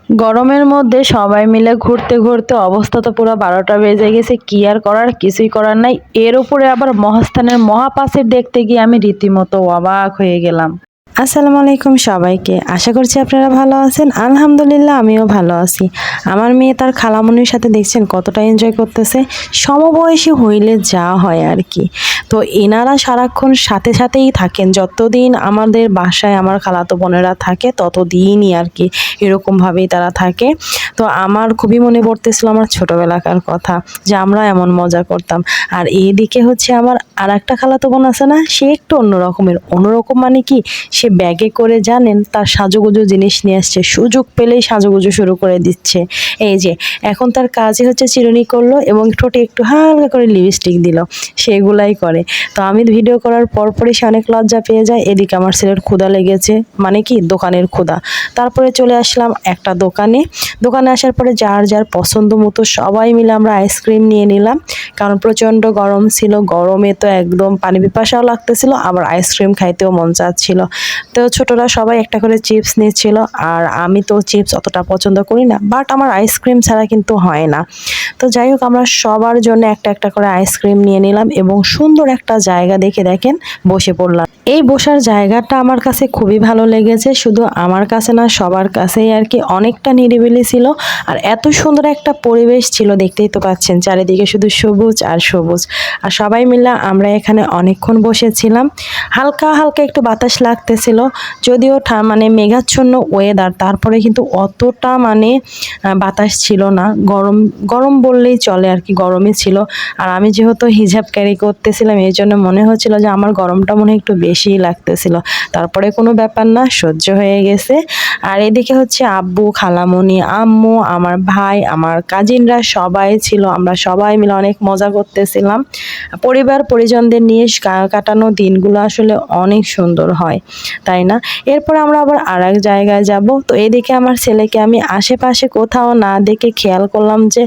গরমের মধ্যে সবাই মিলে ঘুরতে ঘুরতে অবস্থা তো পুরো 12টা বেজে গেছে। কি আর করার, কিছুই করার নাই। এর উপরে আবার মহাস্থানের মহাপাশের দেখতে গিয়ে আমি রীতিমতো অবাক হয়ে গেলাম। আসসালামু আলাইকুম সবাইকে, আশা করছি আপনারা ভালো আছেন। আলহামদুলিল্লাহ আমিও ভালো আছি। আমার মেয়ে তার খালামণির সাথে দেখছেন কতটা এনজয় করতেছে। সমবয়সী হইলে যা হয় আর কি। তো এনারা সারাক্ষণ সাথে সাথেই থাকেন, যতদিন আমাদের বাসায় আমার খালাতো বোনেরা থাকে ততদিনই আর কি এরকমভাবেই তারা থাকে। তো আমার খুবই মনে পড়তেছিল আমার ছোটবেলাকার কথা, যে আমরা এমন মজা করতাম। আর এইদিকে হচ্ছে আমার আর একটা খালাতো বোন আছে না, সে একটু অন্যরকম মানে কি, সে ব্যাগে করে জানেন তার সাজুগুজু জিনিস নিয়ে আসছে, সুযোগ পেলেই সাজুগুজু শুরু করে দিচ্ছে। এই যে এখন তার কাজই হচ্ছে চিরুনি করলো এবং ঠোঁটে একটু হালকা করে লিপস্টিক দিল, সেগুলাই করে। তো আমি ভিডিও করার পরপরই সে অনেক লজ্জা পেয়ে যায়। এদিকে আমার ছেলের ক্ষুধা লেগেছে, মানে কি দোকানের ক্ষুধা। তারপরে চলে আসলাম একটা দোকানে আসার পরে যার যার পছন্দ মতো সবাই মিলে আমরা আইসক্রিম নিয়ে নিলাম, কারণ প্রচণ্ড গরম ছিল। গরমে তো একদম পানি পিপাসাও লাগতেছিল, আবার আইসক্রিম খাইতেও মন চাচ্ছিল। তো ছোটরা সবাই একটা করে চিপস নিচ্ছিল, আর আমি তো চিপস অতটা পছন্দ করি না, বাট আমার আইসক্রিম ছাড়া কিন্তু হয় না। তো যাই হোক, আমরা সবার জন্য একটা একটা করে আইসক্রিম নিয়ে নিলাম এবং সুন্দর একটা জায়গা দেখে দেখেন বসে পড়লাম। এই বসার জায়গাটা আমার কাছে খুবই ভালো লেগেছে, শুধু আমার কাছে না সবার কাছেই আর কি। অনেকটা নিরিবিলি ছিল আর এত সুন্দর একটা পরিবেশ ছিল, দেখতেই তো পাচ্ছেন চারিদিকে শুধু সবুজ আর সবুজ। আর সবাই মিলে আমরা এখানে অনেকক্ষণ বসেছিলাম। হালকা হালকা একটু বাতাস লাগতেছিল, যদিও মানে মেঘাচ্ছন্ন ওয়েদার, তারপরে কিন্তু অতটা মানে বাতাস ছিল না। গরম গরম বললেই চলে আর কি, গরমই ছিল। আর আমি যেহেতু হিজাব ক্যারি করতেছিলাম, এই জন্য মনে হচ্ছিল যে আমার গরমটা মনে হয় একটু বেশিই লাগতেছিল। তারপরে কোনো ব্যাপার না, সহ্য হয়ে গেছে। আর এদিকে হচ্ছে আব্বু, খালামণি, আম্মু, আমার ভাই, আমার কাজিনরা সবাই ছিল। আমরা সবাই মিলে অনেক মজা করতেছিলাম। পরিবার পরিজনদের নিয়ে কাটানো দিনগুলো আসলে অনেক সুন্দর হয়, তাই না? এরপর আমরা আবার আর এক জায়গায় যাব। তো এদিকে আমার ছেলেকে আমি আশেপাশে কোথাও না দেখে খেয়াল করলাম যে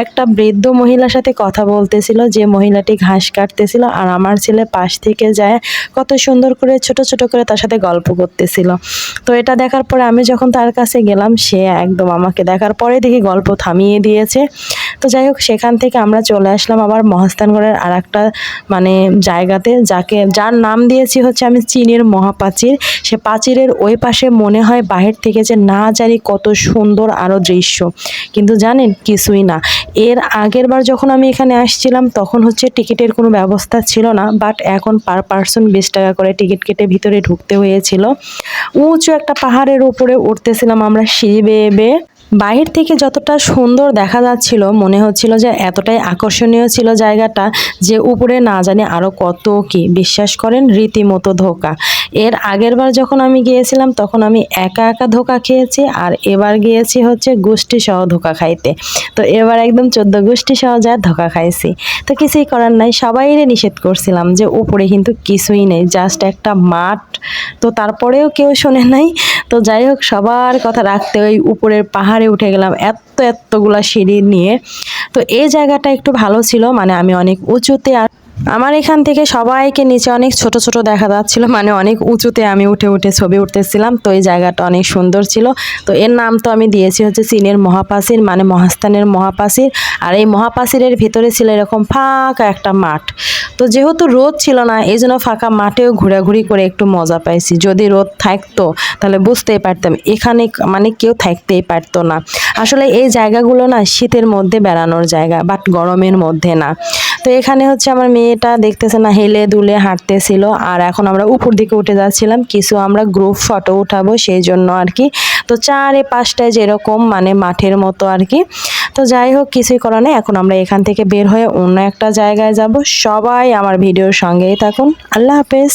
একটা বৃদ্ধ মহিলার সাথে কথা বলতেছিল, যে মহিলাটি ঘাস কাটতেছিল। আর আমার ছেলে পাশ থেকে যায় কত সুন্দর করে ছোট ছোট করে তার সাথে গল্প করতেছিল। তো এটা দেখার পরে আমি যখন তার কাছে গেলাম, সে একদম আমাকে দেখার পরে দেখি গল্প থামিয়ে দিয়েছে। তো যাই হোক, সেখান থেকে আমরা চলে আসলাম আবার মহাস্থানগড়ের আর একটা মানে জায়গাতে, যার নাম দিয়েছি হচ্ছে আমি চীনের মহাপ্রাচীর। সে প্রাচীরের ওই পাশে মনে হয় বাহির থেকে যে না জানি কত সুন্দর আরও দৃশ্য, কিন্তু জানেন কিছুই না। এর আগের বার যখন আমি এখানে আসছিলাম তখন হচ্ছে টিকিটের কোনো ব্যবস্থা ছিল না, বাট এখন পার পার্সন 20 টাকা করে টিকিট কেটে ভিতরে ঢুকতে হয়েছিল। উঁচু একটা পাহাড়ের উপরে উঠতেছিলাম আমরা সিঁড়ি বেয়ে বেয়ে। বাহির থেকে যতটা সুন্দর দেখা যাচ্ছিল, মনে হচ্ছিল যে এতটাই আকর্ষণীয় ছিল জায়গাটা, যে উপরে না জানি আরও কত কি। বিশ্বাস করেন, রীতিমতো ধোঁকা। এর আগের বার যখন আমি গিয়েছিলাম তখন আমি একা একা ধোঁকা খেয়েছি, আর এবার গিয়েছি হচ্ছে গোষ্ঠী সহ ধোঁকা খাইতে। তো এবার একদম 14 গোষ্ঠী সহ যা ধোঁকা খাইছি। তো কিছুই করার নাই, সবাইরে নিষেধ করছিলাম যে উপরে কিন্তু কিছুই নেই, জাস্ট একটা মাঠ। তো তারপরেও কেউ শোনে নাই। তো যাই হোক, সবার কথা রাখতে ওই উপরের পাহাড়ে উঠে গেলাম এতগুলা সিঁড়ি নিয়ে। তো এই জায়গাটা একটু ভালো ছিল, মানে আমি অনেক উঁচুতে, আর আমার এখান থেকে সবাইকে নিচে অনেক ছোট ছোট দেখা যাচ্ছিল, মানে অনেক উঁচুতে আমি উঠে উঠে ছবি উঠতেছিলাম। তো এই জায়গাটা অনেক সুন্দর ছিল। তো এর নাম তো আমি দিয়েছি হচ্ছে চীনের মহাপ্রাচীর, মানে মহাস্থানের মহাপ্রাচীর। আর এই মহাপ্রাচীরের ভিতরে ছিল এরকম ফাঁকা একটা মাঠ। তো যেহেতু রোদ ছিল না, এই জন্য ফাঁকা মাঠেও ঘোরাঘুরি করে একটু মজা পাইছি। যদি রোদ থাকতো তাহলে বুঝতেই পারতাম এখানে মানে কেউ থাকতেই পারতো না। আসলে এই জায়গাগুলো না শীতের মধ্যে বেড়ানোর জায়গা, বাট গরমের মধ্যে না। তো এখানে হচ্ছে আমার মেয়েটা দেখতেছে না, হেলে দুলে হাঁটতেছিল। আর এখন আমরা উপর দিকে উঠে যাচ্ছিলাম, কিছু আমরা গ্রুপ ফটো উঠাবো সেই জন্য আর কি। তো চারে পাঁচটায় যেরকম মানে মাঠের মতো আর কি। তো যাই হোক, কিছুই করার নেই। এখন আমরা এখান থেকে বের হয়ে অন্য একটা জায়গায় যাব। সবাই আমার ভিডিওর সঙ্গেই থাকুন। আল্লাহ হাফেজ।